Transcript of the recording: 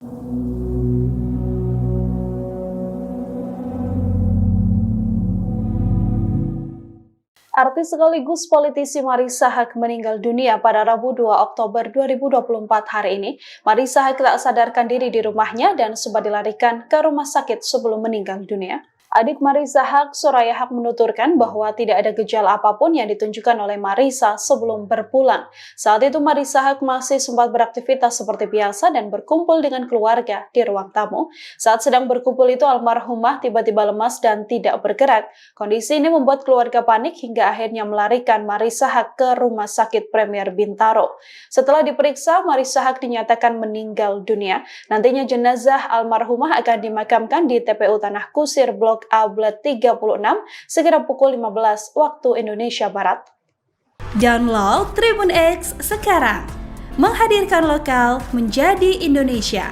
Artis sekaligus politisi Marissa Haque meninggal dunia pada Rabu 2 Oktober 2024 hari ini. Marissa Haque tak sadarkan diri di rumahnya dan sempat dilarikan ke rumah sakit sebelum meninggal dunia. Adik Marissa Haque, Soraya Haque menuturkan bahwa tidak ada gejala apapun yang ditunjukkan oleh Marissa sebelum berpulang. Saat itu Marissa Haque masih sempat beraktivitas seperti biasa dan berkumpul dengan keluarga di ruang tamu. Saat sedang berkumpul itu almarhumah tiba-tiba lemas dan tidak bergerak. Kondisi ini membuat keluarga panik hingga akhirnya melarikan Marissa Haque ke Rumah Sakit Premier Bintaro. Setelah diperiksa, Marissa Haque dinyatakan meninggal dunia. Nantinya jenazah almarhumah akan dimakamkan di TPU Tanah Kusir Blok A Blok 36 sekira pukul 15 waktu Indonesia Barat. Download Tribun X sekarang, menghadirkan lokal menjadi Indonesia.